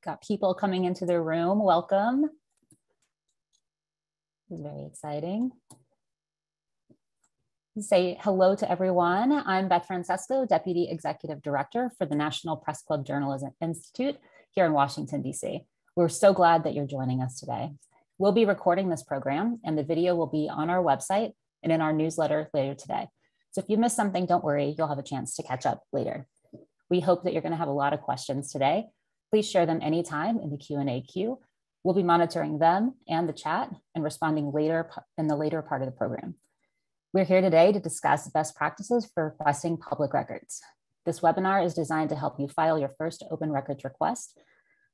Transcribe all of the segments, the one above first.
Got people coming into the room. Welcome. This is very exciting. Say hello to everyone. I'm Beth Francesco, Deputy Executive Director for the National Press Club Journalism Institute here in Washington, D.C. We're so glad that you're joining us today. We'll be recording this program and the video will be on our website and in our newsletter later today. So if you missed something, don't worry, you'll have a chance to catch up later. We hope that you're going to have a lot of questions today. Please share them anytime in the Q&A queue. We'll be monitoring them and the chat and responding later in the later part of the program. We're here today to discuss best practices for requesting public records. This webinar is designed to help you file your first open records request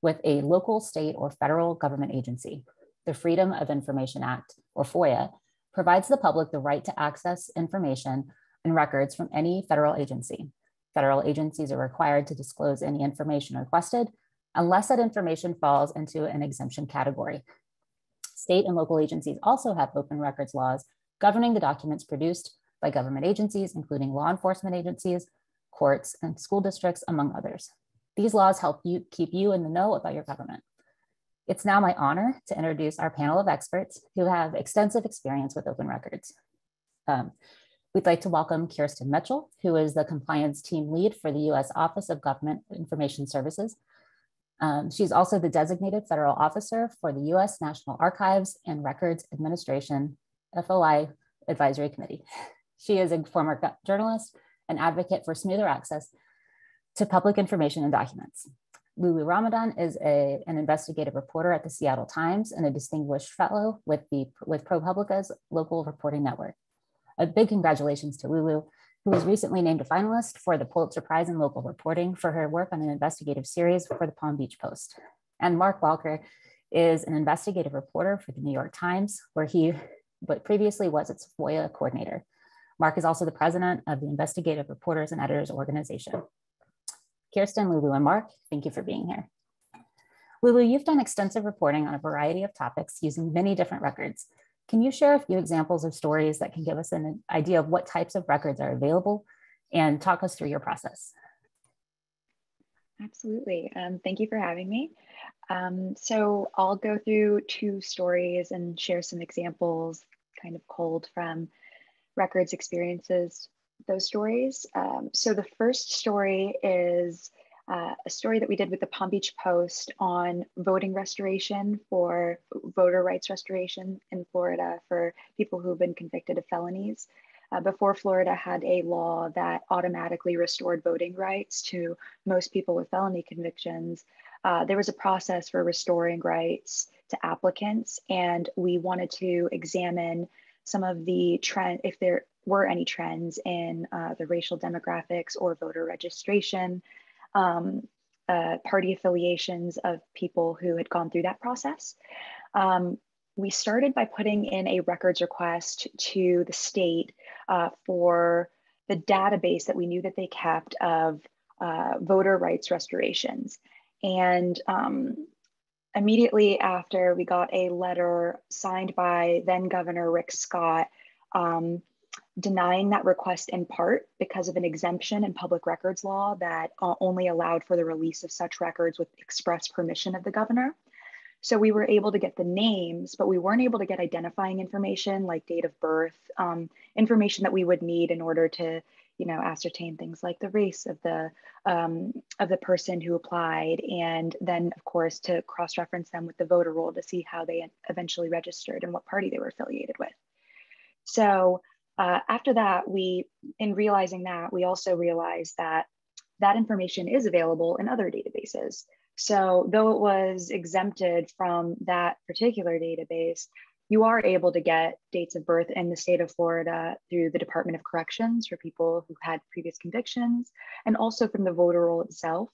with a local, state, or federal government agency. The Freedom of Information Act, or FOIA, provides the public the right to access information and records from any federal agency. Federal agencies are required to disclose any information requested unless that information falls into an exemption category. State and local agencies also have open records laws governing the documents produced by government agencies, including law enforcement agencies, courts, and school districts, among others. These laws help you keep you in the know about your government. It's now my honor to introduce our panel of experts who have extensive experience with open records. We'd like to welcome Kirsten Mitchell, who is the compliance team lead for the U.S. Office of Government Information Services. She's also the designated federal officer for the U.S. National Archives and Records Administration, FOI Advisory Committee. She is a former journalist and advocate for smoother access to public information and documents. Lulu Ramadan is an investigative reporter at the Seattle Times and a distinguished fellow with ProPublica's local reporting network. A big congratulations to Lulu, who was recently named a finalist for the Pulitzer Prize in Local Reporting for her work on an investigative series for the Palm Beach Post. And Mark Walker is an investigative reporter for the New York Times, where he previously was its FOIA coordinator. Mark is also the president of the Investigative Reporters and Editors Organization. Kirsten, Lulu, and Mark, thank you for being here. Lulu, you've done extensive reporting on a variety of topics using many different records. Can you share a few examples of stories that can give us an idea of what types of records are available and talk us through your process? Absolutely. Thank you for having me. So I'll go through two stories and share some examples kind of cold from records experiences, those stories. So the first story is a story that we did with the Palm Beach Post on voting restoration for voter rights restoration in Florida for people who've been convicted of felonies. Before Florida had a law that automatically restored voting rights to most people with felony convictions, there was a process for restoring rights to applicants, and we wanted to examine some of the trend, if there were any trends in the racial demographics or voter registration, party affiliations of people who had gone through that process. We started by putting in a records request to the state for the database that we knew that they kept of voter rights restorations. And immediately after, we got a letter signed by then Governor Rick Scott denying that request in part because of an exemption in public records law that only allowed for the release of such records with express permission of the governor. So we were able to get the names, but we weren't able to get identifying information like date of birth, information that we would need in order to, ascertain things like the race of the person who applied, and then of course to cross-reference them with the voter roll to see how they eventually registered and what party they were affiliated with. So after that, in realizing that, we also realized that that information is available in other databases. So though it was exempted from that particular database, you are able to get dates of birth in the state of Florida through the Department of Corrections for people who had previous convictions, and also from the voter roll itself.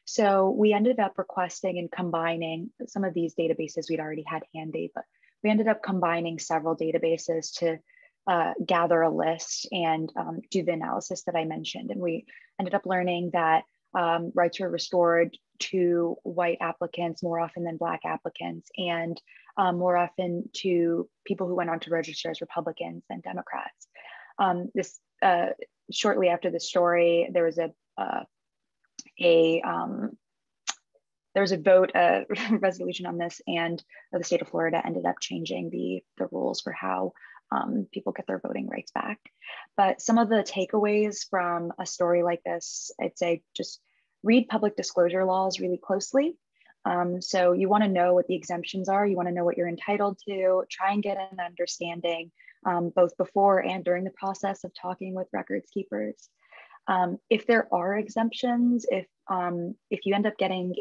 So we ended up requesting and combining some of these databases we'd already had handy, but we ended up combining several databases to gather a list and do the analysis that I mentioned. And we ended up learning that rights were restored to white applicants more often than Black applicants, and more often to people who went on to register as Republicans than Democrats. Shortly after the story, there was there was a vote, resolution on this, and the state of Florida ended up changing the rules for how people get their voting rights back. But some of the takeaways from a story like this, I'd say just read public disclosure laws really closely. So you want to know what the exemptions are, you want to know what you're entitled to, try and get an understanding both before and during the process of talking with records keepers. If there are exemptions, if you end up getting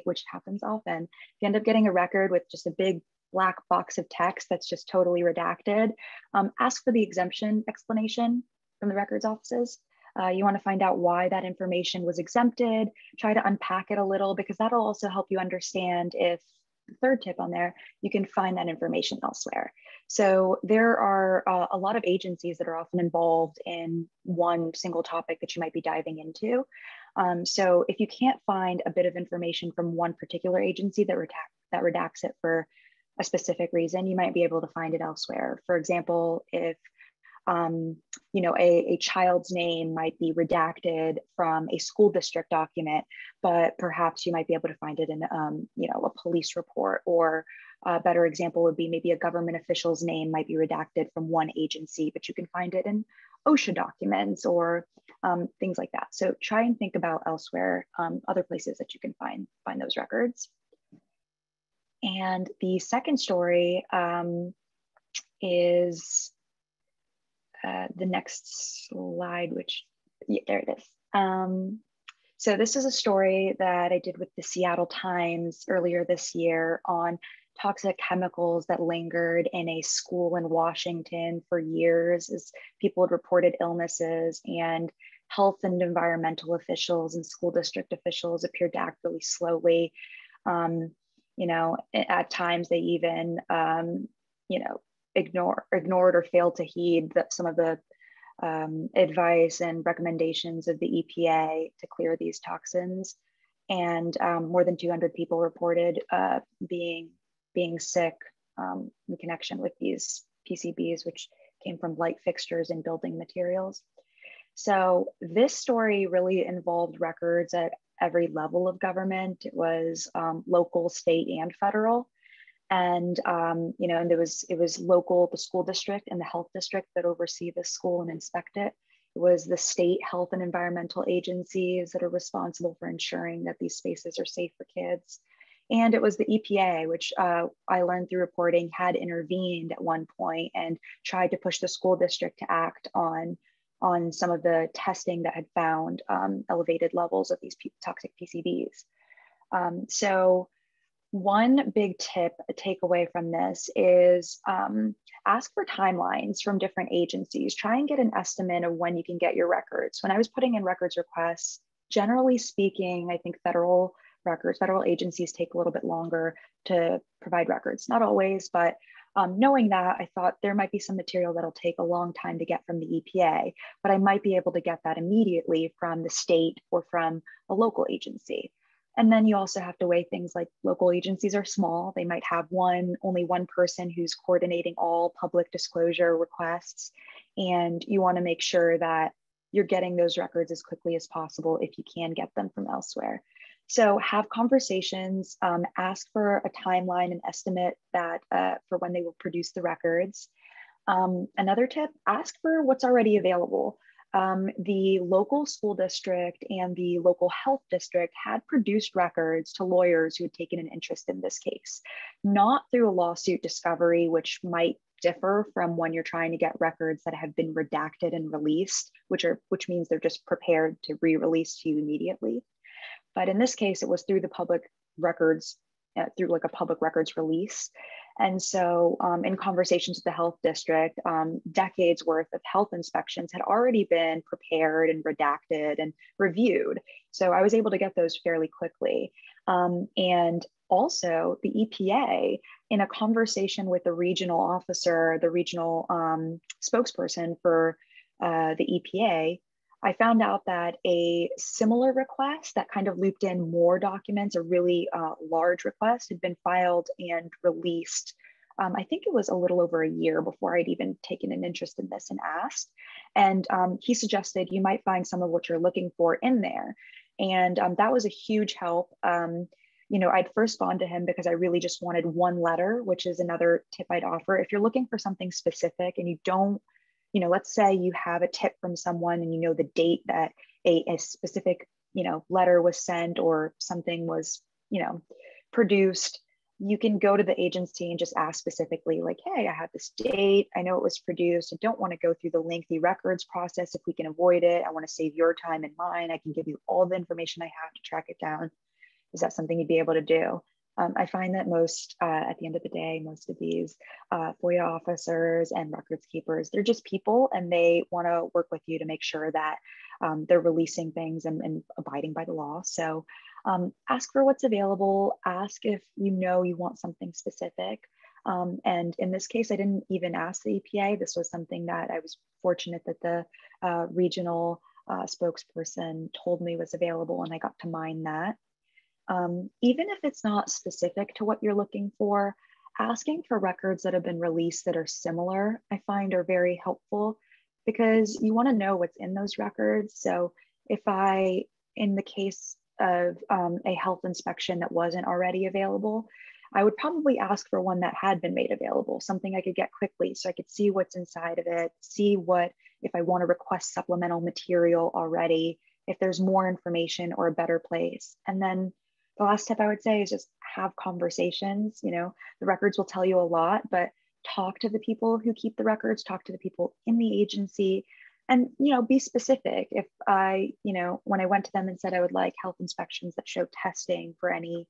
which happens often, if you end up getting a record with just a big black box of text that's just totally redacted, ask for the exemption explanation from the records offices. You want to find out why that information was exempted, try to unpack it a little, because that'll also help you understand if, the third tip on there, you can find that information elsewhere. So there are a lot of agencies that are often involved in one single topic that you might be diving into. So if you can't find a bit of information from one particular agency that redacts it for a specific reason, you might be able to find it elsewhere. For example, if a child's name might be redacted from a school district document, but perhaps you might be able to find it in a police report, or a better example would be maybe a government official's name might be redacted from one agency, but you can find it in OSHA documents or things like that. So try and think about elsewhere, other places that you can find those records. And the second story is the next slide, there it is. So this is a story that I did with the Seattle Times earlier this year on toxic chemicals that lingered in a school in Washington for years as people had reported illnesses, and health and environmental officials and school district officials appeared to act really slowly. At times they even, ignored or failed to heed some of the advice and recommendations of the EPA to clear these toxins. And more than 200 people reported being sick in connection with these PCBs, which came from light fixtures and building materials. So this story really involved records at every level of government. It was local, state, and federal. And and it was local, the school district and the health district that oversee the school and inspect it. It was the state health and environmental agencies that are responsible for ensuring that these spaces are safe for kids. And it was the EPA, which I learned through reporting had intervened at one point and tried to push the school district to act on some of the testing that had found elevated levels of these toxic PCBs. So one big tip, a takeaway from this is ask for timelines from different agencies. Try and get an estimate of when you can get your records. When I was putting in records requests, generally speaking, I think federal agencies take a little bit longer to provide records. Not always, but knowing that, I thought there might be some material that'll take a long time to get from the EPA, but I might be able to get that immediately from the state or from a local agency. And then you also have to weigh things like local agencies are small. They might have only one person who's coordinating all public disclosure requests. And you want to make sure that you're getting those records as quickly as possible if you can get them from elsewhere. So have conversations, ask for a timeline and estimate that for when they will produce the records. Another tip, ask for what's already available. The local school district and the local health district had produced records to lawyers who had taken an interest in this case, not through a lawsuit discovery, which might differ from when you're trying to get records that have been redacted and released, which means they're just prepared to re-release to you immediately. But in this case, it was through the public records, through like a public records release. And so in conversations with the health district, decades worth of health inspections had already been prepared and redacted and reviewed. So I was able to get those fairly quickly. And also the EPA, in a conversation with the regional officer, the regional spokesperson for the EPA, I found out that a similar request that kind of looped in more documents, a really large request, had been filed and released. I think it was a little over a year before I'd even taken an interest in this and asked. And he suggested you might find some of what you're looking for in there. And that was a huge help. I'd first gone to him because I really just wanted one letter, which is another tip I'd offer. If you're looking for something specific and you don't, let's say you have a tip from someone and you know the date that a specific, letter was sent or something was, produced, you can go to the agency and just ask specifically, like, hey, I have this date. I know it was produced. I don't want to go through the lengthy records process. If we can avoid it, I want to save your time and mine. I can give you all the information I have to track it down. Is that something you'd be able to do? I find that at the end of the day, most of these FOIA officers and records keepers, they're just people and they want to work with you to make sure that they're releasing things and abiding by the law. So ask for what's available, ask if you want something specific. And in this case, I didn't even ask the EPA. This was something that I was fortunate that the regional spokesperson told me was available and I got to mine that. Even if it's not specific to what you're looking for, asking for records that have been released that are similar, I find are very helpful because you want to know what's in those records. So if in the case of a health inspection that wasn't already available, I would probably ask for one that had been made available, something I could get quickly so I could see what's inside of it, see if I want to request supplemental material already, if there's more information or a better place. And then the last tip I would say is just have conversations. The records will tell you a lot, but talk to the people who keep the records, talk to the people in the agency, and, be specific. If when I went to them and said I would like health inspections that show testing for any,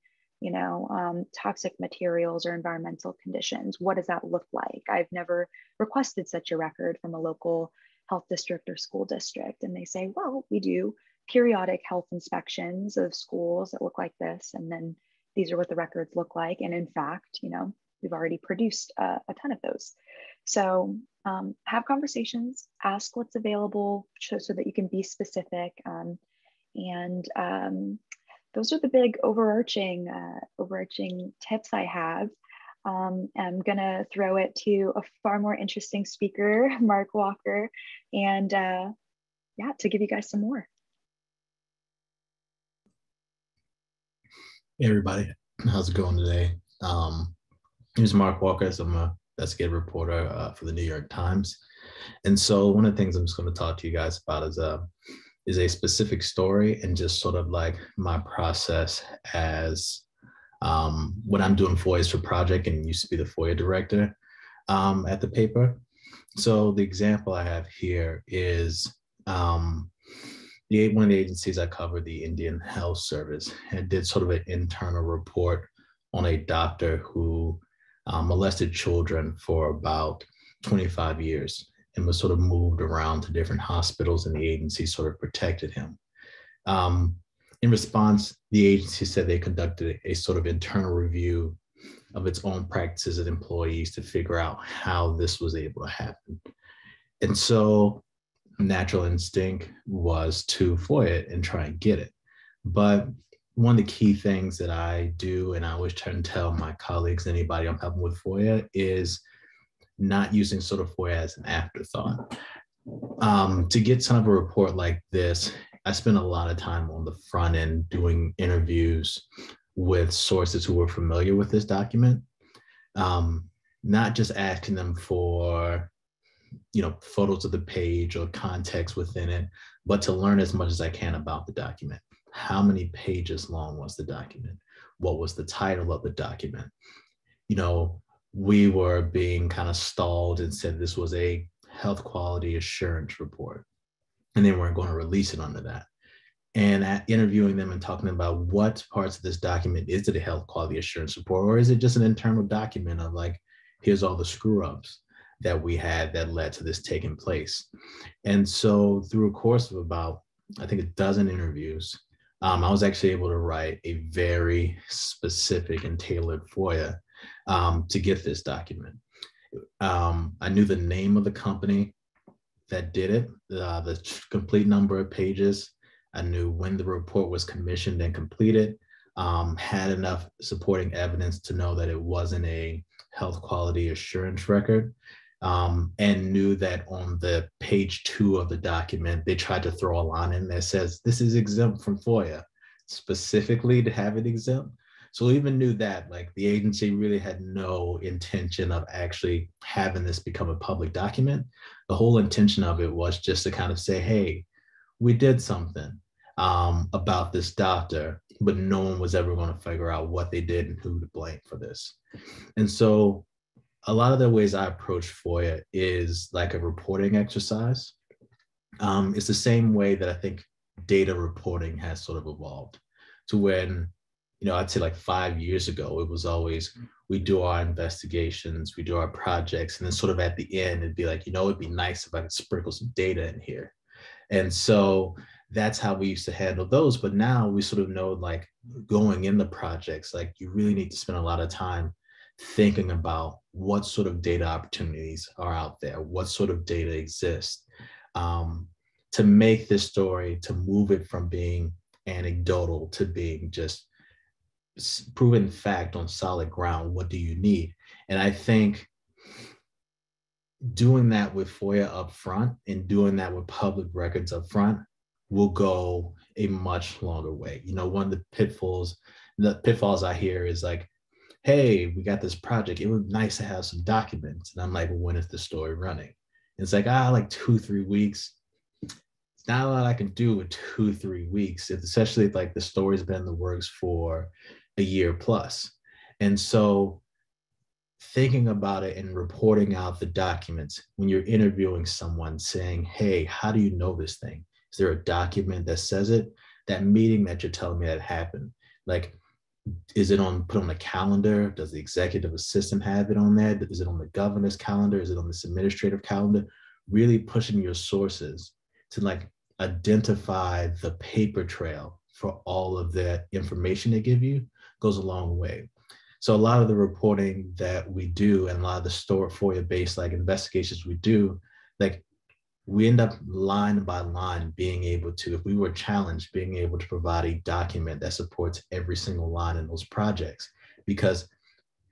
toxic materials or environmental conditions, what does that look like? I've never requested such a record from a local health district or school district. And they say, well, we do periodic health inspections of schools that look like this. And then these are what the records look like. And in fact, we've already produced a ton of those. So have conversations, ask what's available so that you can be specific. And those are the big overarching tips I have. I'm gonna throw it to a far more interesting speaker, Mark Walker, and to give you guys some more. Hey everybody, how's it going today? Here's Mark Walker. I'm a investigative reporter for the New York Times. And so one of the things I'm just going to talk to you guys about is a specific story and just sort of like my process as when I'm doing FOIAs for project and used to be the FOIA director at the paper. So the example I have here is one of the agencies I covered, the Indian Health Service, and did sort of an internal report on a doctor who molested children for about 25 years and was sort of moved around to different hospitals, and the agency sort of protected him. In response, the agency said they conducted a sort of internal review of its own practices and employees to figure out how this was able to happen. And so natural instinct was to FOIA it and try and get it. But one of the key things that I do, and I always try and tell my colleagues, anybody I'm helping with FOIA, is not using sort of FOIA as an afterthought. To get some of a report like this, I spend a lot of time on the front end doing interviews with sources who were familiar with this document, not just asking them for photos of the page or context within it, but to learn as much as I can about the document. How many pages long was the document? What was the title of the document? We were being kind of stalled and said this was a health quality assurance report, and they weren't going to release it under that. And at interviewing them and talking about what parts of this document is it a health quality assurance report, or is it just an internal document of like, here's all the screw ups that we had that led to this taking place. And so through a course of about, I think, a dozen interviews, I was actually able to write a very specific and tailored FOIA to get this document. I knew the name of the company that did it, the complete number of pages. I knew when the report was commissioned and completed, had enough supporting evidence to know that it wasn't a health quality assurance record, and knew that on the page 2 of the document, they tried to throw a line in that says, this is exempt from FOIA, specifically to have it exempt. So we even knew that like the agency really had no intention of actually having this become a public document. The whole intention of it was just to kind of say, hey, we did something about this doctor, but no one was ever going to figure out what they did and who to blame for this. And so a lot of the ways I approach FOIA is like a reporting exercise. It's the same way that I think data reporting has sort of evolved to when, I'd say like 5 years ago, it was always, we do our investigations, we do our projects, and then sort of at the end, it'd be like, it'd be nice if I could sprinkle some data in here. And so that's how we used to handle those. But now we sort of know, like, going in the projects, like you really need to spend a lot of time thinking about what sort of data opportunities are out there, what sort of data exists, to make this story, to move it from being anecdotal to being just proven fact on solid ground. What do you need? And I think doing that with FOIA up front and doing that with public records up front will go a much longer way. One of the pitfalls I hear is like, hey, we got this project. It would be nice to have some documents. And I'm like, well, when is the story running? And it's like, like 2-3 weeks. It's not a lot I can do with 2-3 weeks, especially if like the story's been in the works for a year plus. And so thinking about it and reporting out the documents when you're interviewing someone, saying, hey, how do you know this thing? Is there a document that says it? That meeting that you're telling me that happened, like, is it put on the calendar? Does the executive assistant have it on there? Is it on the governor's calendar? Is it on this administrative calendar? Really pushing your sources to like identify the paper trail for all of the information they give you goes a long way. So a lot of the reporting that we do and a lot of the FOIA-based like investigations we do, like we end up line by line being able to, if we were challenged, being able to provide a document that supports every single line in those projects, because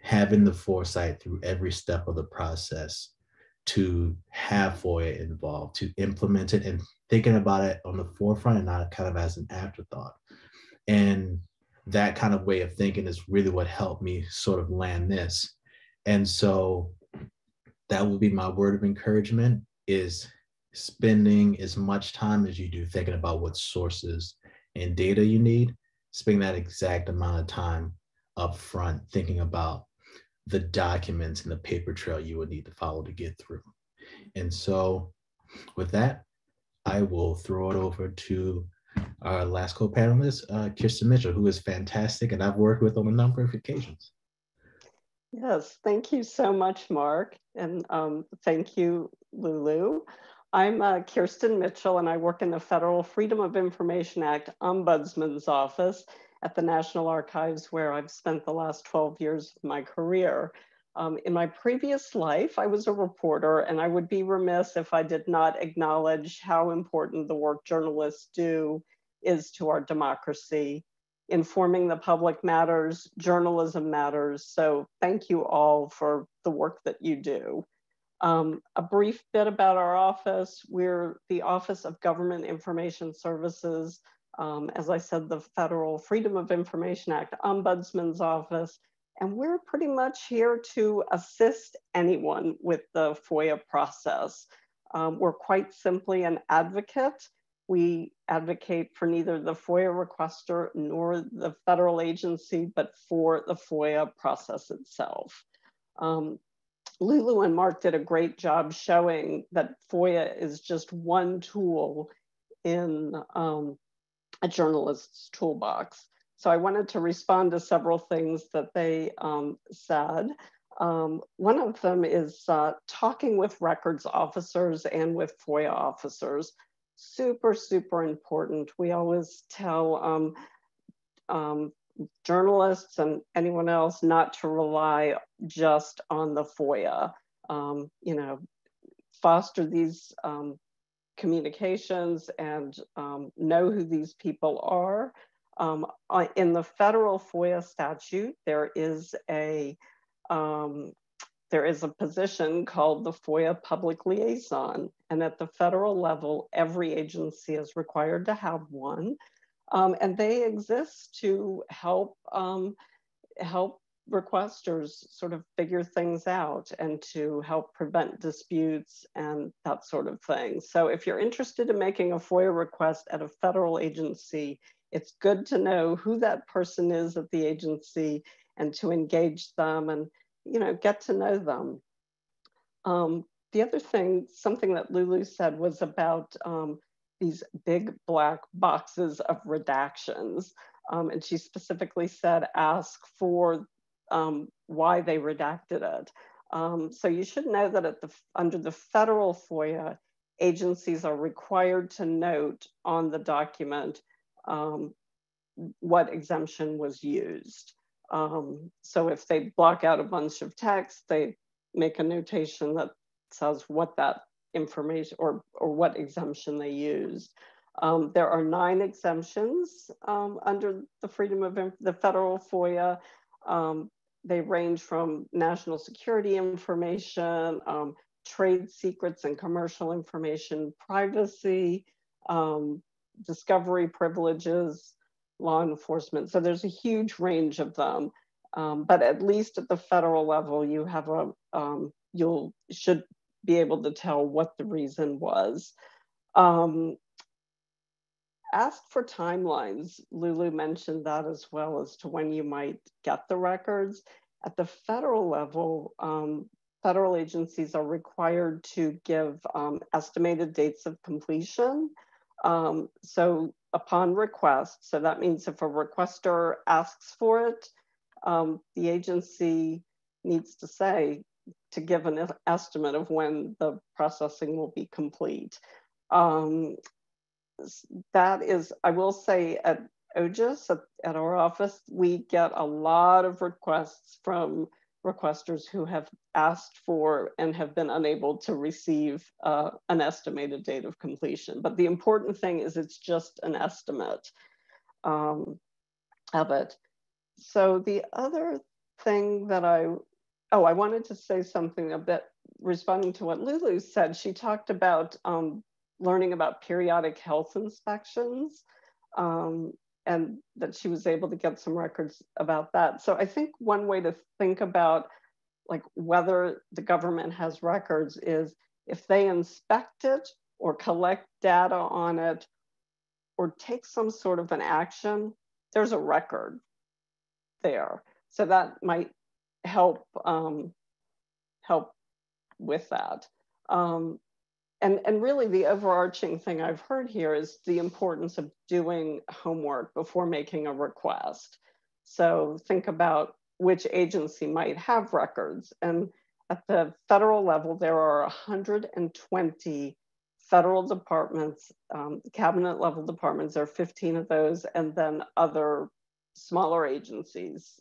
having the foresight through every step of the process to have FOIA involved, to implement it and thinking about it on the forefront and not kind of as an afterthought. And that kind of way of thinking is really what helped me sort of land this. And so that would be my word of encouragement, is spending as much time as you do thinking about what sources and data you need, spending that exact amount of time up front thinking about the documents and the paper trail you would need to follow to get through. And so with that, I will throw it over to our last co-panelist, Kirsten Mitchell, who is fantastic and I've worked with on a number of occasions. Yes, thank you so much, Mark. And thank you, Lulu. I'm Kirsten Mitchell, and I work in the Federal Freedom of Information Act Ombudsman's Office at the National Archives, where I've spent the last 12 years of my career. In my previous life, I was a reporter, and I would be remiss if I did not acknowledge how important the work journalists do is to our democracy. Informing the public matters, journalism matters. So thank you all for the work that you do. A brief bit about our office. We're the Office of Government Information Services. As I said, the Federal Freedom of Information Act Ombudsman's Office. And we're pretty much here to assist anyone with the FOIA process. We're quite simply an advocate. We advocate for neither the FOIA requester nor the federal agency, but for the FOIA process itself. Lulu and Mark did a great job showing that FOIA is just one tool in a journalist's toolbox. So I wanted to respond to several things that they said. One of them is talking with records officers and with FOIA officers. Super, super important. We always tell journalists and anyone else not to rely just on the FOIA. Foster these communications and know who these people are. In the federal FOIA statute, there is a position called the FOIA Public Liaison. And at the federal level, every agency is required to have one. And they exist to help help requesters sort of figure things out and to help prevent disputes and that sort of thing. So if you're interested in making a FOIA request at a federal agency, it's good to know who that person is at the agency and to engage them and, you know, get to know them. The other thing, something that Lulu said, was about these big black boxes of redactions. And she specifically said, ask for why they redacted it. So you should know that under the federal FOIA, agencies are required to note on the document what exemption was used. So if they block out a bunch of text, they make a notation that says what that information or what exemption they used. There are 9 exemptions under the the federal FOIA. They range from national security information, trade secrets and commercial information, privacy, discovery privileges, law enforcement. So there's a huge range of them. But at least at the federal level, you have should be able to tell what the reason was. Ask for timelines. Lulu mentioned that as well, as to when you might get the records. At the federal level, federal agencies are required to give estimated dates of completion. So upon request, so that means if a requester asks for it, the agency needs to give an estimate of when the processing will be complete. That is, I will say, at OGIS, at our office, we get a lot of requests from requesters who have asked for and have been unable to receive an estimated date of completion. But the important thing is it's just an estimate of it. So the other thing that I wanted to say something a bit responding to what Lulu said. She talked about learning about periodic health inspections, and that she was able to get some records about that. So I think one way to think about like whether the government has records is if they inspect it or collect data on it or take some sort of an action, there's a record there. So that might help help with that. And really the overarching thing I've heard here is the importance of doing homework before making a request. So think about which agency might have records. And at the federal level, there are 120 federal departments, cabinet level departments, there are 15 of those, and then other smaller agencies,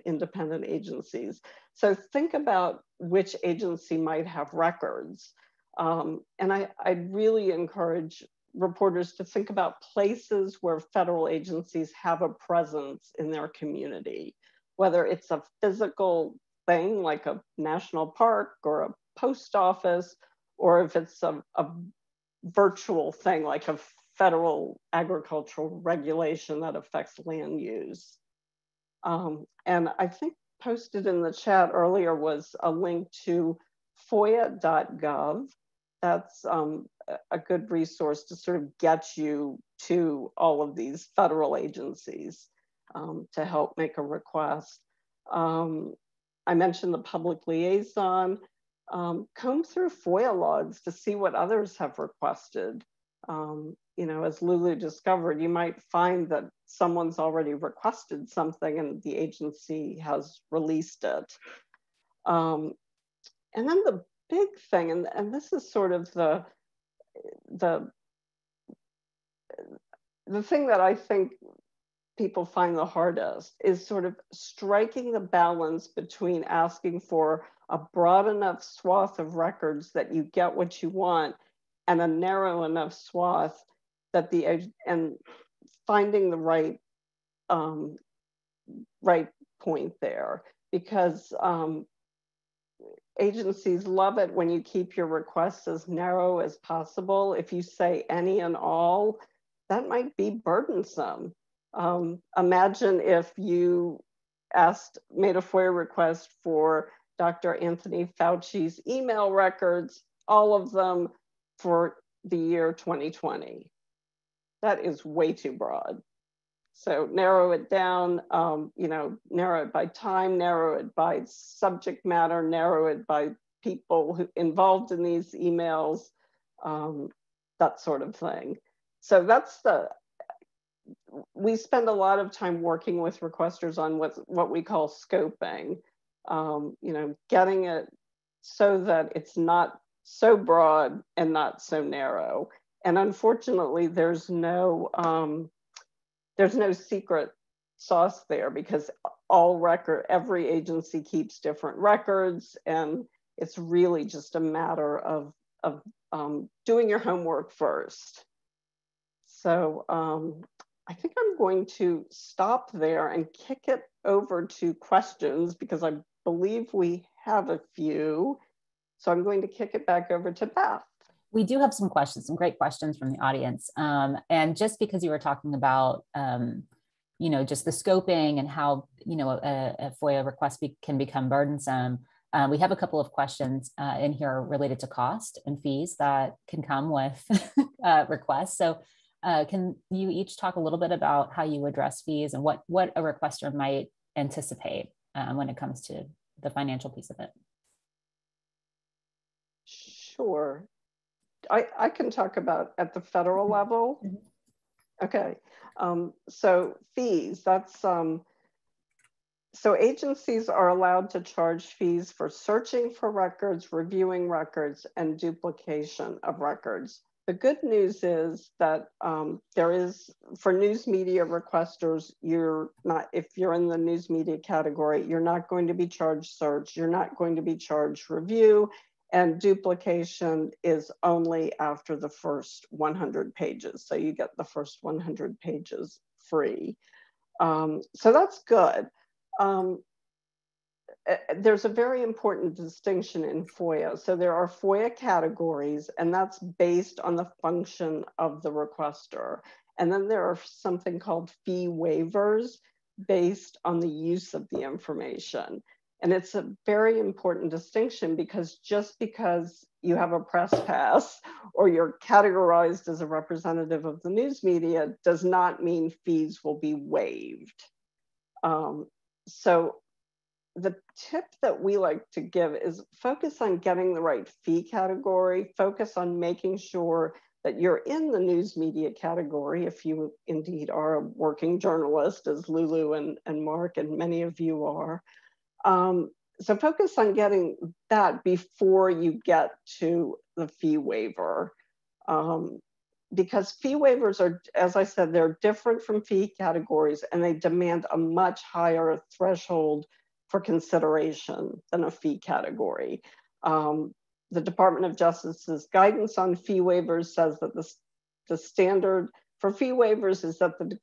independent agencies. So think about which agency might have records. And I'd really encourage reporters to think about places where federal agencies have a presence in their community, whether it's a physical thing like a national park or a post office, or if it's a virtual thing like a federal agricultural regulation that affects land use. And I think posted in the chat earlier was a link to foia.gov. That's a good resource to sort of get you to all of these federal agencies to help make a request. I mentioned the public liaison. Comb through FOIA logs to see what others have requested. You know, as Lulu discovered, you might find that someone's already requested something and the agency has released it. And then the big thing, and this is sort of the thing that I think people find the hardest is sort of striking the balance between asking for a broad enough swath of records that you get what you want and a narrow enough swath that and finding the right right point there, because agencies love it when you keep your requests as narrow as possible. If you say any and all, that might be burdensome. Imagine if you made a FOIA request for Dr. Anthony Fauci's email records, all of them for the year 2020. That is way too broad. So narrow it down, narrow it by time, narrow it by subject matter, narrow it by people involved in these emails, that sort of thing. So we spend a lot of time working with requesters on what we call scoping, getting it so that it's not so broad and not so narrow. And unfortunately, there's no secret sauce there, because every agency keeps different records, and it's really just a matter of doing your homework first. So I think I'm going to stop there and kick it over to questions, because I believe we have a few. So I'm going to kick it back over to Beth. We do have some questions, some great questions from the audience. And just because you were talking about, just the scoping and how, a FOIA request can become burdensome, we have a couple of questions in here related to cost and fees that can come with requests. So can you each talk a little bit about how you address fees and what a requester might anticipate when it comes to the financial piece of it? Sure. I can talk about at the federal level. Okay. So fees, so agencies are allowed to charge fees for searching for records, reviewing records, and duplication of records. The good news is that there is, for news media requesters, if you're in the news media category, you're not going to be charged search, you're not going to be charged review, and duplication is only after the first 100 pages. So you get the first 100 pages free. So that's good. There's a very important distinction in FOIA. So there are FOIA categories, and that's based on the function of the requester. And then there are something called fee waivers based on the use of the information. And it's a very important distinction, because just because you have a press pass or you're categorized as a representative of the news media does not mean fees will be waived. So the tip that we like to give is focus on getting the right fee category, focus on making sure that you're in the news media category if you indeed are a working journalist, as Lulu and Mark and many of you are. So focus on getting that before you get to the fee waiver. Because fee waivers are, as I said, they're different from fee categories, and they demand a much higher threshold for consideration than a fee category. The Department of Justice's guidance on fee waivers says that the standard for fee waivers is that the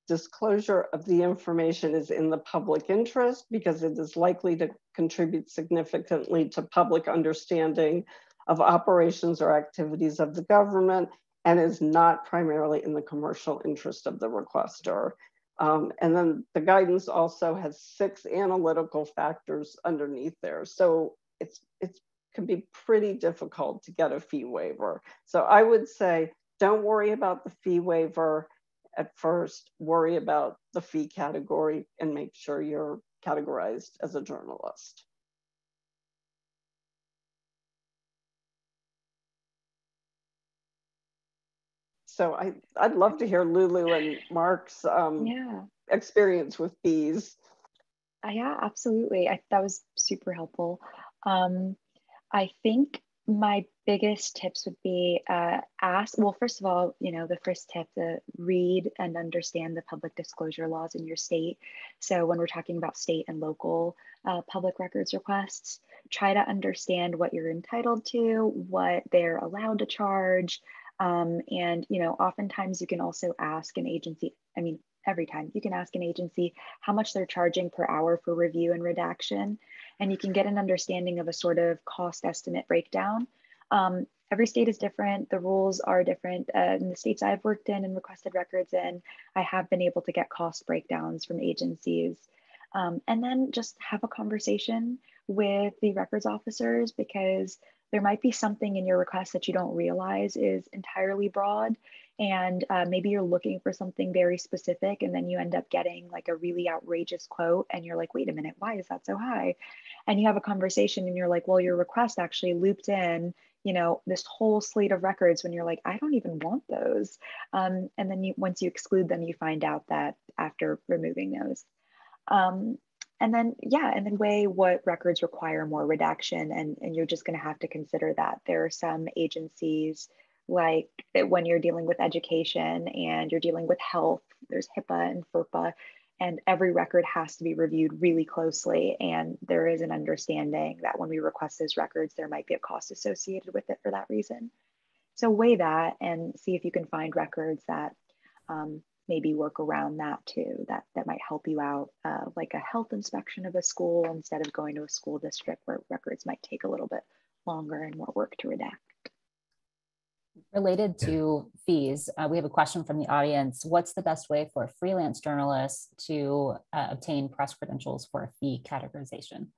disclosure of the information is in the public interest, because it is likely to contribute significantly to public understanding of operations or activities of the government, and is not primarily in the commercial interest of the requester. And then the guidance also has 6 analytical factors underneath there. So it can be pretty difficult to get a fee waiver. So I would say, don't worry about the fee waiver at first, worry about the fee category and make sure you're categorized as a journalist. So I'd love to hear Lulu and Mark's experience with fees. Yeah, absolutely. That was super helpful. I think my biggest tips would be well, first of all, the first tip, to read and understand the public disclosure laws in your state. So when we're talking about state and local public records requests, try to understand what you're entitled to, what they're allowed to charge. And, oftentimes you can also ask an agency, every time you can ask an agency how much they're charging per hour for review and redaction, and you can get an understanding of a sort of cost estimate breakdown. Every state is different. The rules are different. In the states I've worked in and requested records in, I have been able to get cost breakdowns from agencies. And then just have a conversation with the records officers, because there might be something in your request that you don't realize is entirely broad. And maybe you're looking for something very specific, and then you end up getting like a really outrageous quote, and you're like, wait a minute, why is that so high? And you have a conversation and you're like, well, your request actually looped in, you know, this whole slate of records, when you're like, I don't even want those. And then once you exclude them, you find out that after removing those. And then, yeah, and then weigh what records require more redaction. And you're just going to have to consider that. There are some agencies, like when you're dealing with education and you're dealing with health, there's HIPAA and FERPA, and every record has to be reviewed really closely. And there is an understanding that when we request those records, there might be a cost associated with it for that reason. So weigh that and see if you can find records that maybe work around that too, that might help you out, like a health inspection of a school instead of going to a school district where records might take a little bit longer and more work to redact. Related to fees, we have a question from the audience. What's the best way for a freelance journalist to obtain press credentials for a fee categorization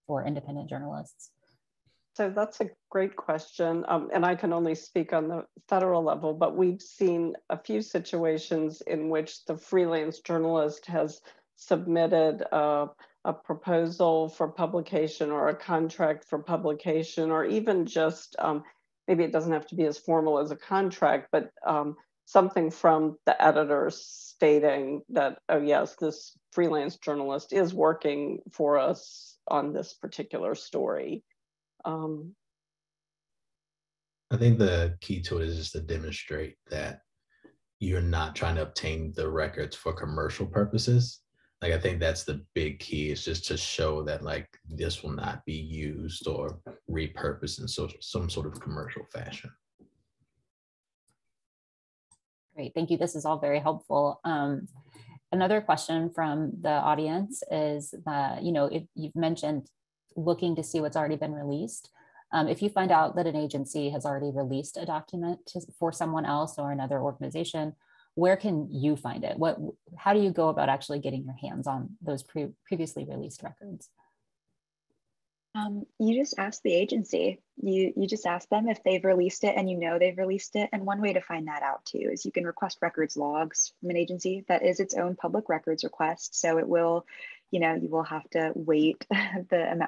for independent journalists? So that's a great question. And I can only speak on the federal level, but we've seen a few situations in which the freelance journalist has submitted a proposal for publication or a contract for publication, or even just, maybe it doesn't have to be as formal as a contract, but something from the editor stating that, oh yes, this freelance journalist is working for us on this particular story. I think the key to it is just to demonstrate that you're not trying to obtain the records for commercial purposes. Like, I think that's the big key, is just to show that like this will not be used or repurposed in some sort of commercial fashion. Great, thank you. This is all very helpful. Another question from the audience is that, you know, if you've mentioned looking to see what's already been released. If you find out that an agency has already released a document for someone else or another organization, where can you find it? How do you go about actually getting your hands on those previously released records? You just ask the agency. You just ask them if they've released it, and you know they've released it. And one way to find that out too is you can request records logs from an agency. That is its own public records request. So it will, you know, you will have to wait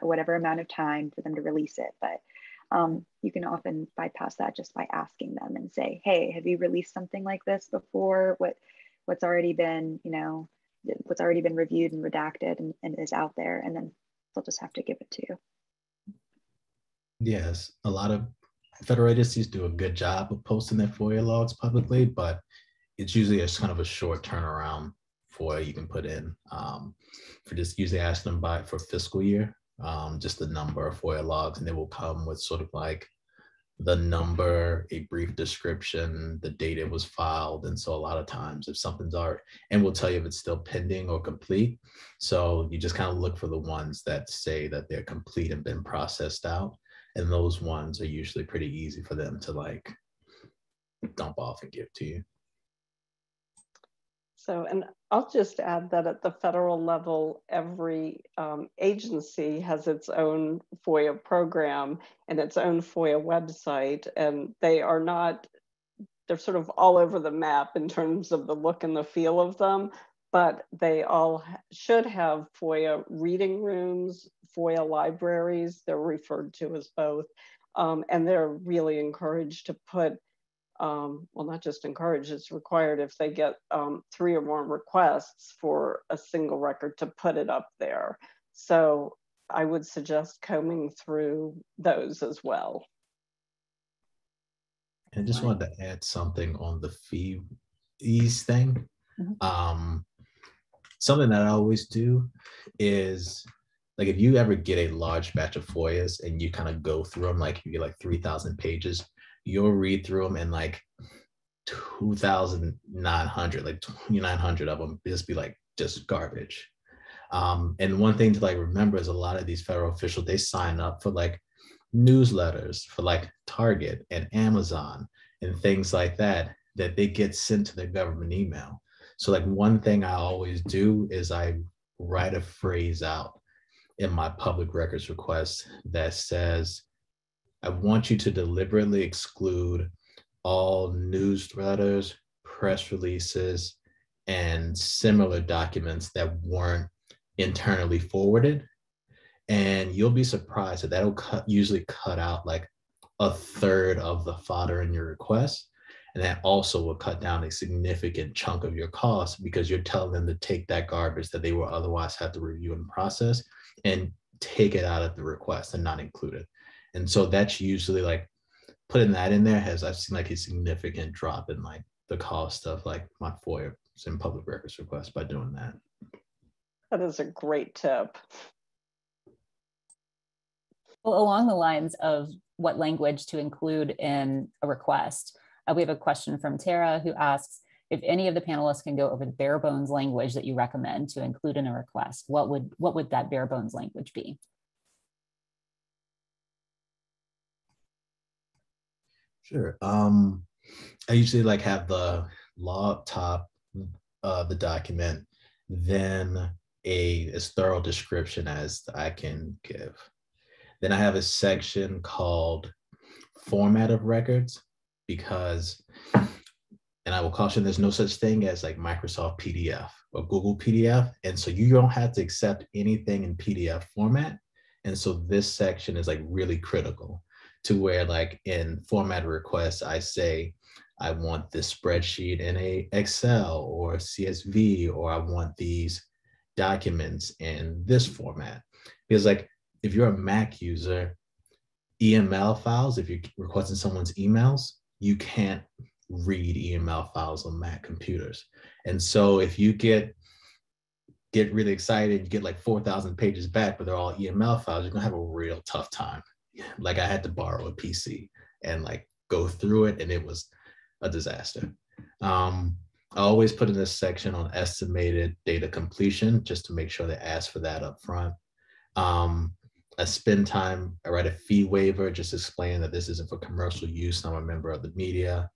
whatever amount of time for them to release it. But you can often bypass that just by asking them and say, hey, have you released something like this before? What's already been, you know, what's already been reviewed and redacted and is out there, and then they'll just have to give it to you. Yes, a lot of federal agencies do a good job of posting their FOIA logs publicly, but it's usually a kind of a short turnaround for you can put in. For just usually ask them for fiscal year, just the number of FOIA logs, and they will come with sort of like the number, a brief description, the date it was filed. And so a lot of times if something's already, and we'll tell you if it's still pending or complete. So you just kind of look for the ones that say that they're complete and been processed out. And those ones are usually pretty easy for them to like dump off and give to you. So, and I'll just add that at the federal level, every agency has its own FOIA program and its own FOIA website, and they're sort of all over the map in terms of the look and the feel of them, but they all should have FOIA reading rooms, FOIA libraries, they're referred to as both, and they're really encouraged to put, well, not just encouraged, it's required if they get 3 or more requests for a single record to put it up there. So I would suggest combing through those as well. I just wanted to add something on the fees thing. Mm-hmm. Something that I always do is, like, if you ever get a large batch of FOIAs and you kind of go through them, like you get like 3,000 pages, you'll read through them and like 2,900, like 2,900 of them just be like just garbage. And one thing to like remember is a lot of these federal officials, they sign up for like newsletters for like Target and Amazon and things like that, that they get sent to their government email. So like one thing I always do is I write a phrase out in my public records request that says, I want you to deliberately exclude all newsletters, press releases, and similar documents that weren't internally forwarded. And you'll be surprised that that'll usually cut out like a third of the fodder in your request. And that also will cut down a significant chunk of your costs because you're telling them to take that garbage that they will otherwise have to review and process and take it out of the request and not include it. And so that's usually like putting that in there I've seen like a significant drop in like the cost of like my FOIA and public records requests by doing that. That is a great tip. Well, along the lines of what language to include in a request, we have a question from Tara who asks, if any of the panelists can go over the bare bones language that you recommend to include in a request, what would that bare bones language be? Sure. I usually like have the law up top, the document, then as thorough description as I can give. Then I have a section called format of records because, and I will caution, there's no such thing as like Microsoft PDF or Google PDF. And so you don't have to accept anything in PDF format. And so this section is like really critical to where like in format requests, I say, I want this spreadsheet in a Excel or CSV, or I want these documents in this format. Because like, if you're a Mac user, EML files, if you're requesting someone's emails, you can't read EML files on Mac computers. And so if you get really excited, you get like 4,000 pages back, but they're all EML files, you're gonna have a real tough time. Like I had to borrow a PC and like go through it, and it was a disaster. I always put in this section on estimated data completion just to make sure they ask for that up front. A spend time, I write a fee waiver, just explaining that this isn't for commercial use. I'm a member of the media.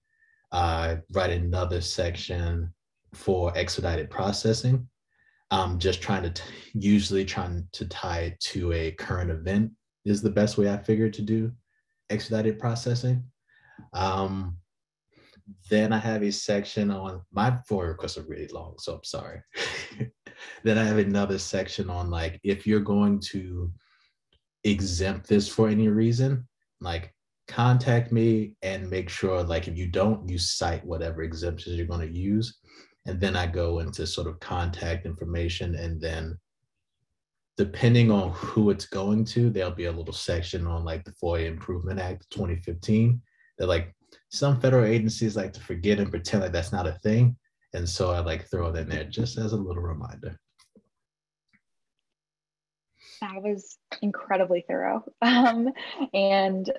I write another section for expedited processing. Just usually trying to tie it to a current event is the best way I figured to do expedited processing. Then I have a section on, my FOIA requests are really long, so I'm sorry. Then I have another section on like, if you're going to exempt this for any reason, like contact me and make sure like if you don't, you cite whatever exemptions you're going to use. And then I go into sort of contact information, and then depending on who it's going to, there'll be a little section on like the FOIA Improvement Act 2015. They're like, some federal agencies like to forget and pretend like that's not a thing. And so I like throw it in there just as a little reminder. That was incredibly thorough. And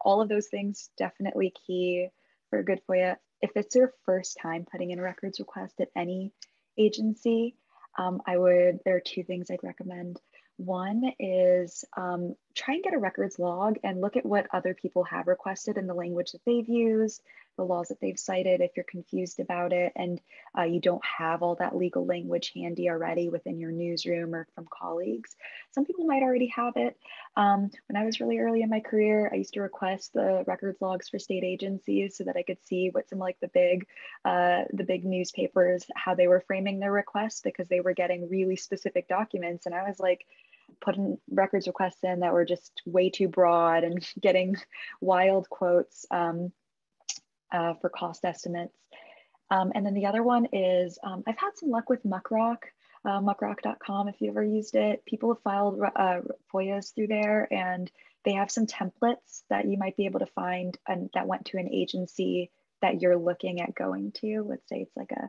all of those things definitely key for a good FOIA. If it's your first time putting in a records request at any agency, there are two things I'd recommend. One is try and get a records log and look at what other people have requested in the language that they've used, the laws that they've cited if you're confused about it and you don't have all that legal language handy already within your newsroom or from colleagues. Some people might already have it. When I was really early in my career, I used to request the records logs for state agencies so that I could see what some like the big newspapers, how they were framing their requests because they were getting really specific documents. And I was like, putting records requests in that were just way too broad and getting wild quotes for cost estimates. And then the other one is, I've had some luck with Muckrock, muckrock.com if you ever used it. People have filed FOIAs through there, and they have some templates that you might be able to find and that went to an agency that you're looking at going to. Let's say it's like a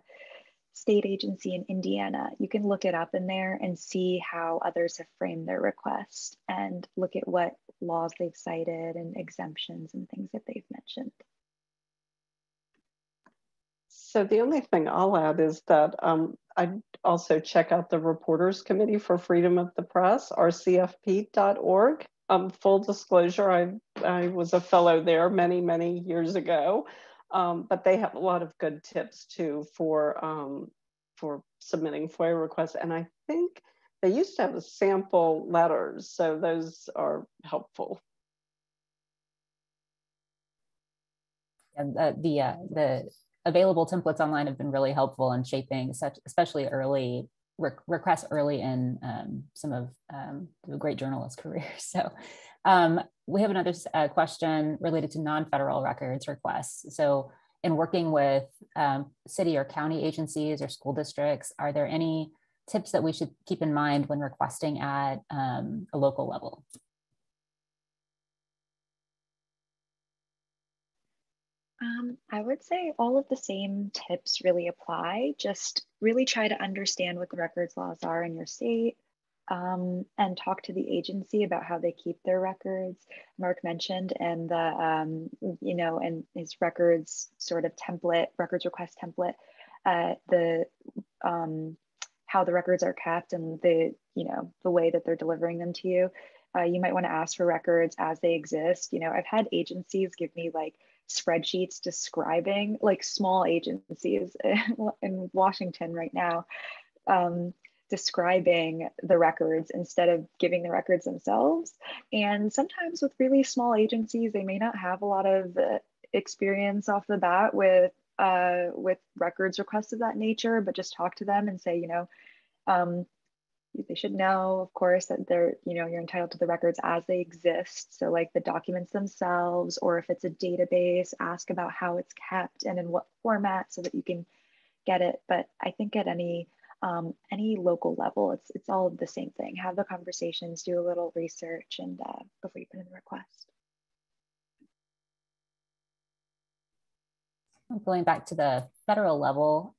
state agency in Indiana. You can look it up in there and see how others have framed their request and look at what laws they've cited and exemptions and things that they've mentioned. So the only thing I'll add is that I'd also check out the Reporters Committee for Freedom of the Press, rcfp.org. Full disclosure, I was a fellow there many, many years ago. But they have a lot of good tips too for for submitting FOIA requests. And I think they used to have a sample letters, so those are helpful. And the available templates online have been really helpful in shaping such, especially early requests early in some of the great journalist careers. So we have another question related to non-federal records requests. So in working with city or county agencies or school districts, are there any tips that we should keep in mind when requesting at a local level? I would say all of the same tips really apply. Just really try to understand what the records laws are in your state, and talk to the agency about how they keep their records. Mark mentioned, and the and his records sort of template, records request template, how the records are kept and the way that they're delivering them to you. You might want to ask for records as they exist. I've had agencies give me like spreadsheets describing, like small agencies in Washington right now, describing the records instead of giving the records themselves. And sometimes with really small agencies, they may not have a lot of experience off the bat with records requests of that nature, but just talk to them and say, they should know, of course, that you're entitled to the records as they exist. So like the documents themselves, or if it's a database, ask about how it's kept and in what format so that you can get it. But I think at any local level, it's all the same thing. Have the conversations, do a little research, and before you put in the request. Going back to the federal level,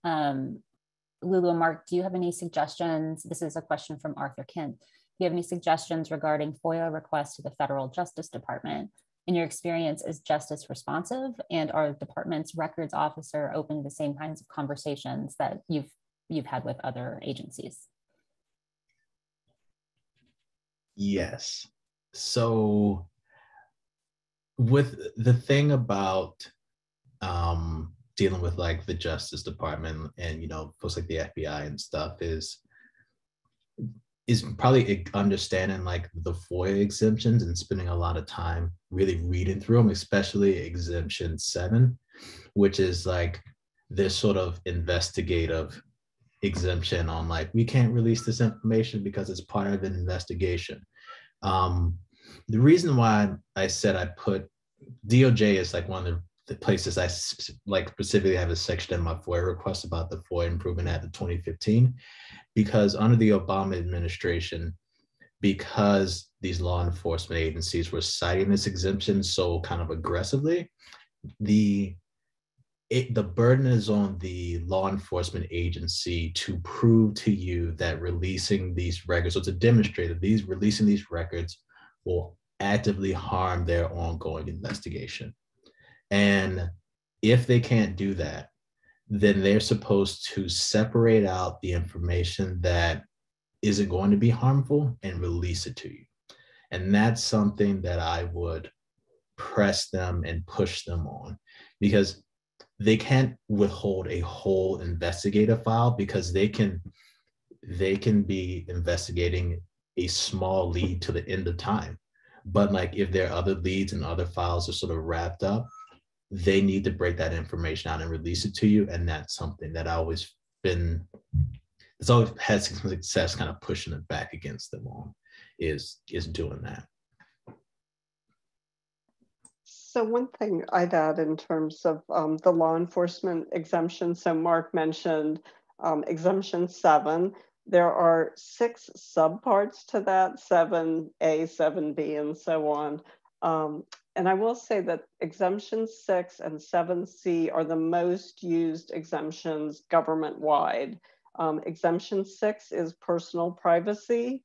Lulu and Mark, do you have any suggestions? This is a question from Arthur Kent. Do you have any suggestions regarding FOIA requests to the Federal Justice Department? In your experience, is justice responsive, and are the department's records officer open to the same kinds of conversations that you've had with other agencies? Yes. So with the thing about dealing with like the Justice Department and folks like the FBI and stuff is probably understanding like the FOIA exemptions and spending a lot of time really reading through them, especially Exemption 7, which is like this sort of investigative exemption on like, we can't release this information because it's part of an investigation. The reason why I said I put DOJ is like one of the places I like specifically have a section in my FOIA request about the FOIA Improvement Act of 2015, because under the Obama administration, because these law enforcement agencies were citing this exemption so kind of aggressively, the burden is on the law enforcement agency to prove to you that releasing these records, or to demonstrate that releasing these records will actively harm their ongoing investigation. And if they can't do that, then they're supposed to separate out the information that isn't going to be harmful and release it to you. And that's something that I would press them and push them on, because they can't withhold a whole investigative file, because they can be investigating a small lead to the end of time. But like if there are other leads and other files are sort of wrapped up, they need to break that information out and release it to you. And that's something that it's always had success kind of pushing it back against them on, is doing that. So one thing I'd add in terms of the law enforcement exemption, so Mark mentioned Exemption 7. There are 6 subparts to that, 7A, 7B, and so on. And I will say that Exemption 6 and 7C are the most used exemptions government-wide. Exemption 6 is personal privacy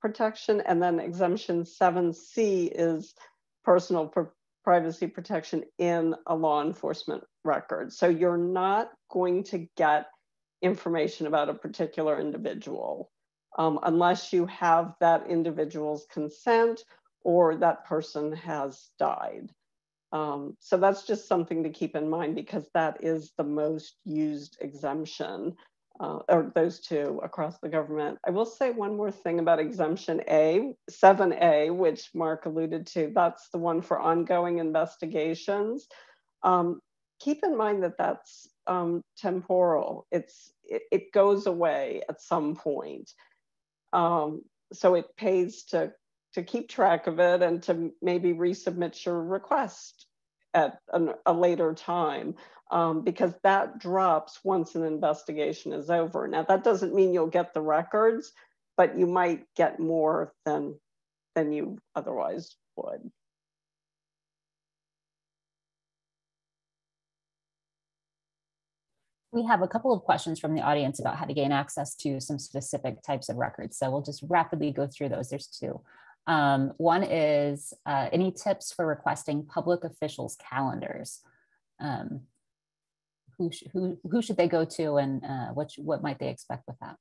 protection, and then Exemption 7C is personal privacy protection in a law enforcement record. So you're not going to get information about a particular individual unless you have that individual's consent or that person has died. So that's just something to keep in mind, because that is the most used exemption, or those two across the government. I will say one more thing about exemption A, 7A, which Mark alluded to. That's the one for ongoing investigations. Keep in mind that that's temporal. It goes away at some point. So it pays to keep track of it and to maybe resubmit your request at a later time, because that drops once an investigation is over. Now, that doesn't mean you'll get the records, but you might get more than you otherwise would. We have a couple of questions from the audience about how to gain access to some specific types of records. So we'll just rapidly go through those. There's two. One is any tips for requesting public officials' calendars? Who should they go to, and what might they expect with that?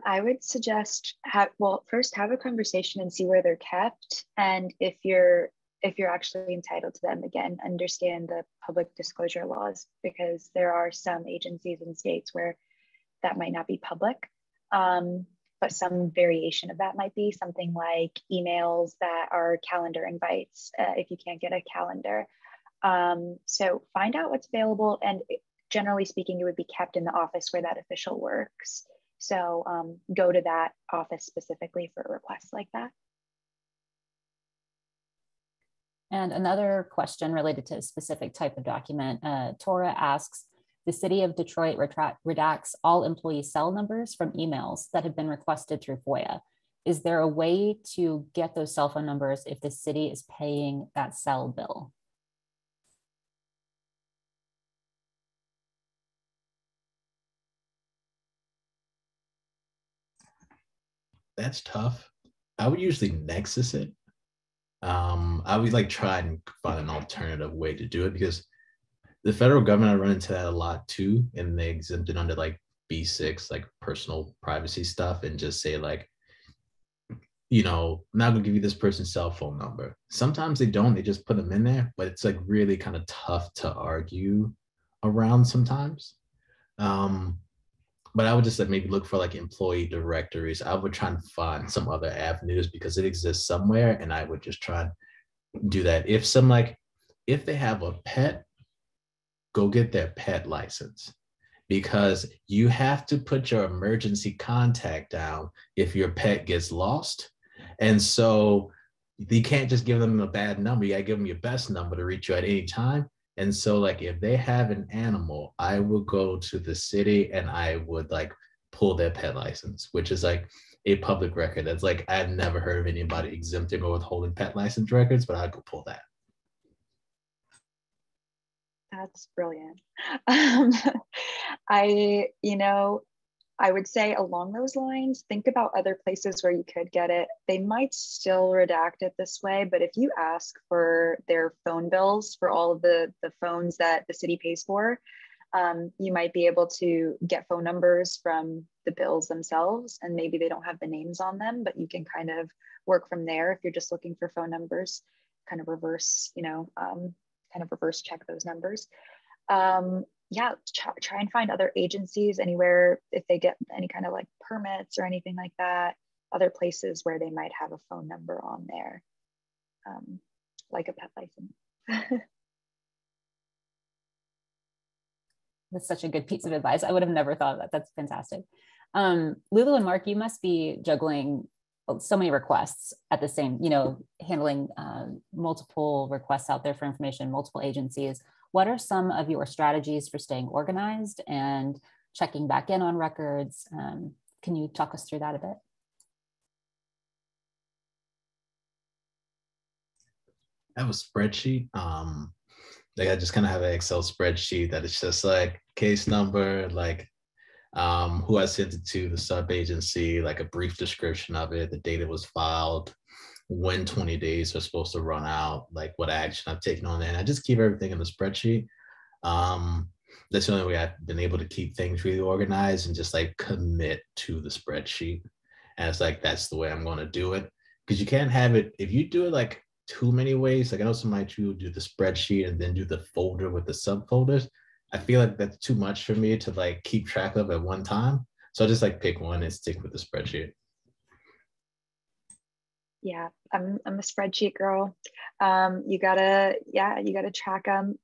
I would suggest first have a conversation and see where they're kept, and if you're actually entitled to them. Again, understand the public disclosure laws, because there are some agencies and states where that might not be public, but some variation of that might be something like emails that are calendar invites if you can't get a calendar. So find out what's available, and generally speaking, it would be kept in the office where that official works. So go to that office specifically for requests like that. And another question related to a specific type of document, Tora asks, the city of Detroit redacts all employee cell numbers from emails that have been requested through FOIA. Is there a way to get those cell phone numbers if the city is paying that cell bill? That's tough. I would usually nexus it. I would like try and find an alternative way to do it, because the federal government, I run into that a lot too, and they exempt it under like B6, like personal privacy stuff, and just say like, you know, I'm not gonna give you this person's cell phone number. Sometimes they don't, they just put them in there, but it's like really kind of tough to argue around sometimes. But I would just like maybe look for like employee directories. I would try and find some other avenues, because it exists somewhere, and I would just try and do that. If they have a pet, go get their pet license, because you have to put your emergency contact down if your pet gets lost. And so you can't just give them a bad number. You gotta give them your best number to reach you at any time. And so like if they have an animal, I would go to the city and I would like pull their pet license, which is like a public record. That's like, I've never heard of anybody exempting or withholding pet license records, but I'd go pull that. That's brilliant. I would say along those lines, think about other places where you could get it. They might still redact it this way, but if you ask for their phone bills for all of the phones that the city pays for, you might be able to get phone numbers from the bills themselves, and maybe they don't have the names on them, but you can kind of work from there if you're just looking for phone numbers, kind of reverse, reverse check those numbers. Yeah, try and find other agencies anywhere, if they get any kind of like permits or anything like that, other places where they might have a phone number on there, like a pet license. That's such a good piece of advice. I would have never thought of that. That's fantastic. Lulu and Mark, you must be juggling so many requests at the same, handling multiple requests out there for information, multiple agencies. What are some of your strategies for staying organized and checking back in on records? Can you talk us through that a bit? I have a spreadsheet. Like I just kind of have an Excel spreadsheet that it's just like case number, like who I sent it to, the sub agency, like a brief description of it, the date it was filed, when 20 days are supposed to run out, like what action I've taken on that. And I just keep everything in the spreadsheet. That's the only way I've been able to keep things really organized and just like commit to the spreadsheet. And it's like, that's the way I'm going to do it. because you can't have it, if you do it like too many ways, like I know somebody will do the spreadsheet and then do the folder with the subfolders. I feel like that's too much for me to like keep track of at one time. So I just like pick one and stick with the spreadsheet. Yeah, I'm a spreadsheet girl. You gotta track them.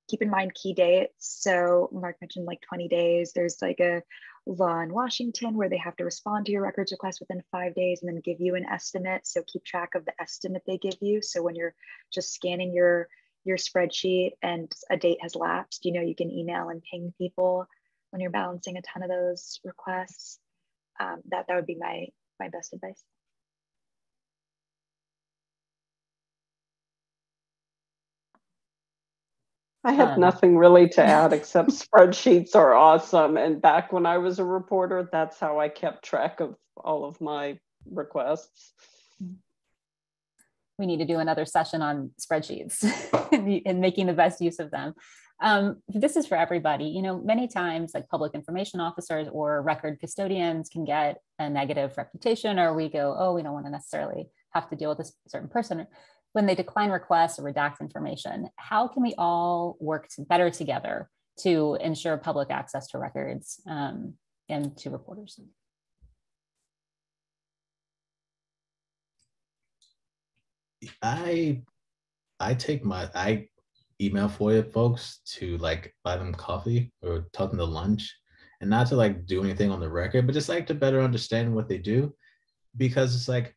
Keep in mind key dates. So Mark mentioned like 20 days. There's like a law in Washington where they have to respond to your records request within 5 days and then give you an estimate. So keep track of the estimate they give you. So when you're just scanning your spreadsheet and a date has lapsed, you can email and ping people when you're balancing a ton of those requests. That would be my best advice. I have nothing really to add except spreadsheets are awesome. And back when I was a reporter, that's how I kept track of all of my requests. We need to do another session on spreadsheets and making the best use of them. This is for everybody. Many times like public information officers or record custodians can get a negative reputation, or we go, oh, we don't want to necessarily have to deal with this certain person. When they decline requests or redact information, how can we all work better together to ensure public access to records and to reporters? I email FOIA folks to like buy them coffee or talk them to lunch, and not to like do anything on the record, but just like to better understand what they do, because it's like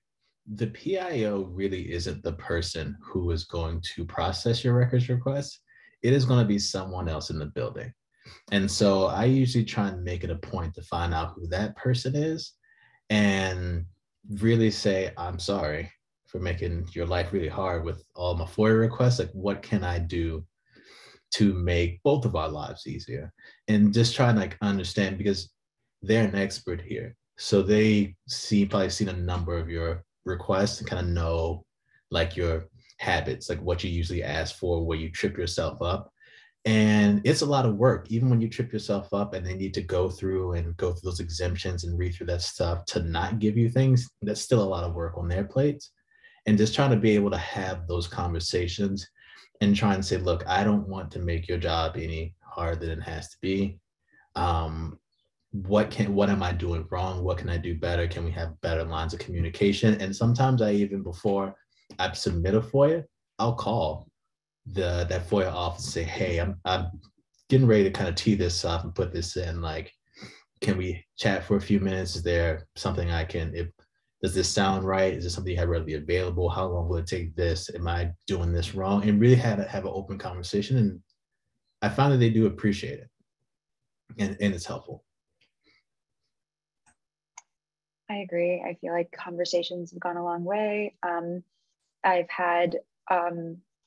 the PIO really isn't the person who is going to process your records request. It is going to be someone else in the building. And so I usually try and make it a point to find out who that person is and really say, I'm sorry for making your life really hard with all my FOIA requests. Like, what can I do to make both of our lives easier? And just try and like understand, because they're an expert here. So they probably seen a number of your requests and kind of know like your habits, like what you usually ask for, where you trip yourself up. And it's a lot of work, even when you trip yourself up and they need to go through those exemptions and read through that stuff to not give you things. That's still a lot of work on their plates. And just trying to be able to have those conversations and try and say, look, I don't want to make your job any harder than it has to be. What am I doing wrong? What can I do better? Can we have better lines of communication? And sometimes before I submit a FOIA, I'll call that FOIA office and say, hey, I'm getting ready to kind of tee this up and put this in. Like, can we chat for a few minutes? Is there something does this sound right? Is this something you have readily available? How long will it take this? Am I doing this wrong? And really have an open conversation. And I found that they do appreciate it. And it's helpful. I agree. I feel like conversations have gone a long way. I've had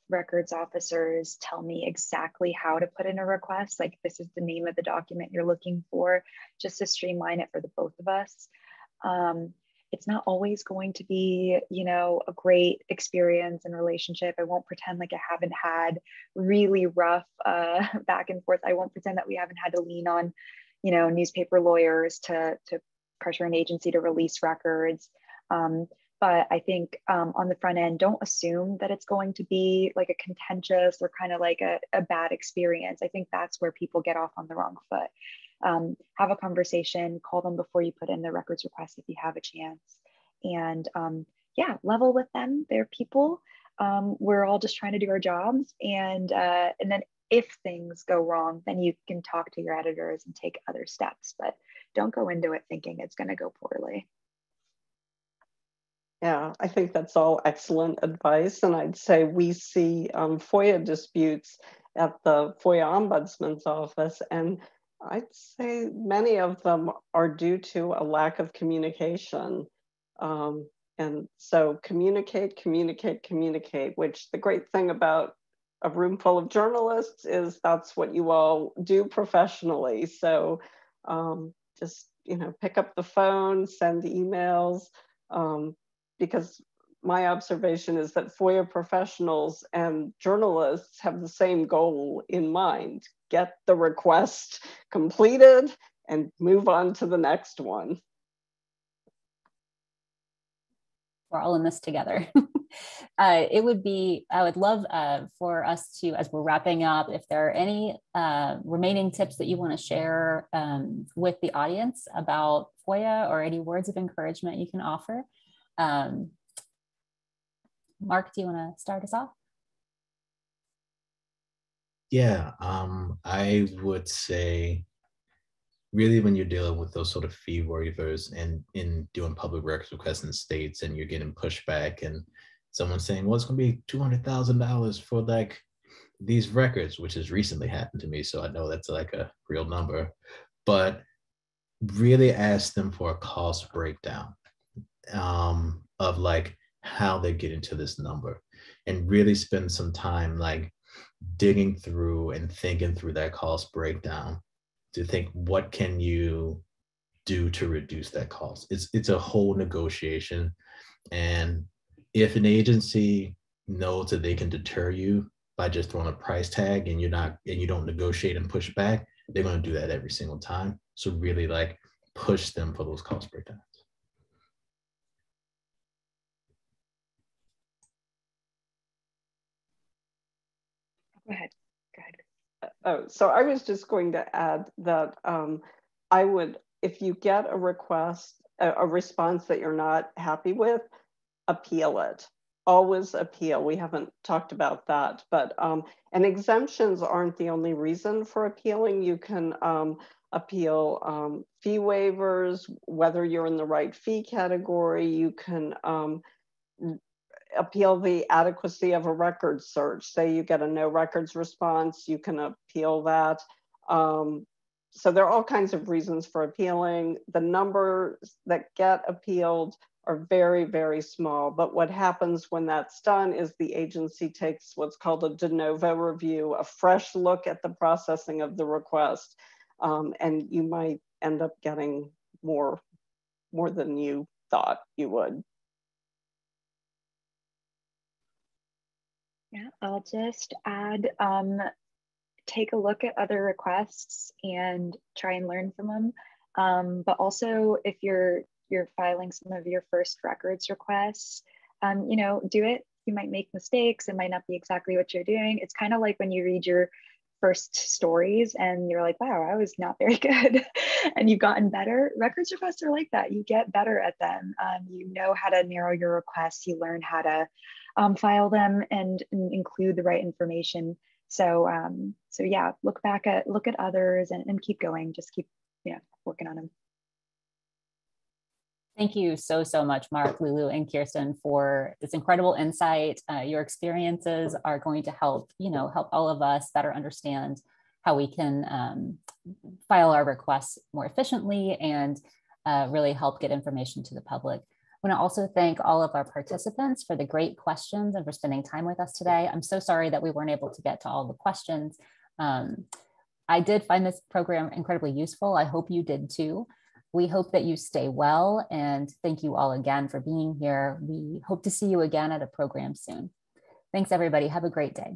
records officers tell me exactly how to put in a request. Like, this is the name of the document you're looking for, just to streamline it for the both of us. It's not always going to be, a great experience and relationship. I won't pretend like I haven't had really rough back and forth. I won't pretend that we haven't had to lean on, newspaper lawyers to pressure an agency to release records. But I think on the front end, don't assume that it's going to be like a contentious or kind of like a bad experience. I think that's where people get off on the wrong foot. Have a conversation, call them before you put in the records request if you have a chance. And level with them. They're people. We're all just trying to do our jobs. And then if things go wrong, then you can talk to your editors and take other steps. But don't go into it thinking it's going to go poorly. Yeah, I think that's all excellent advice. And I'd say we see FOIA disputes at the FOIA Ombudsman's office. And I'd say many of them are due to a lack of communication. And so communicate, which the great thing about a room full of journalists is that's what you all do professionally. So just, pick up the phone, send emails, because my observation is that FOIA professionals and journalists have the same goal in mind: get the request completed and move on to the next one. We're all in this together. I would love for us to, as we're wrapping up, if there are any remaining tips that you want to share with the audience about FOIA, or any words of encouragement you can offer. Mark, do you want to start us off? Yeah, I would say, really, when you're dealing with those sort of fee waivers and in doing public records requests in states, and you're getting pushback, and someone's saying, well, it's going to be $200,000 for like these records, which has recently happened to me, so I know that's like a real number, but really ask them for a cost breakdown of like how they get into this number, and really spend some time like digging through and thinking through that cost breakdown to think, what can you do to reduce that cost? It's a whole negotiation. And if an agency knows that they can deter you by just throwing a price tag, and you don't negotiate and push back, they're going to do that every single time. So really like push them for those cost breakdowns. Go ahead. Oh, so I was just going to add that I would, if you get a request, a response that you're not happy with, appeal it. Always appeal. We haven't talked about that, but and exemptions aren't the only reason for appealing. You can appeal fee waivers, whether you're in the right fee category. You can appeal the adequacy of a record search. Say you get a no records response, you can appeal that. So there are all kinds of reasons for appealing. The numbers that get appealed are very, very small. But what happens when that's done is the agency takes what's called a de novo review, a fresh look at the processing of the request. And you might end up getting more than you thought you would. Yeah, I'll just add, take a look at other requests and try and learn from them. But also, if you're filing some of your first records requests, you know, do it. You might make mistakes. It might not be exactly what you're doing. It's kind of like when you read your first stories and you're like, wow, I was not very good, and you've gotten better. Records requests are like that. You get better at them. You know how to narrow your requests. You learn how to file them and include the right information. So yeah, look at others and keep going. Just keep working on them. Thank you so much, Mark, Lulu, and Kirsten, for this incredible insight. Your experiences are going to help all of us better understand how we can file our requests more efficiently and really help get information to the public. I want to also thank all of our participants for the great questions and for spending time with us today. I'm so sorry that we weren't able to get to all the questions. I did find this program incredibly useful. I hope you did too. We hope that you stay well, and thank you all again for being here. We hope to see you again at a program soon. Thanks, everybody. Have a great day.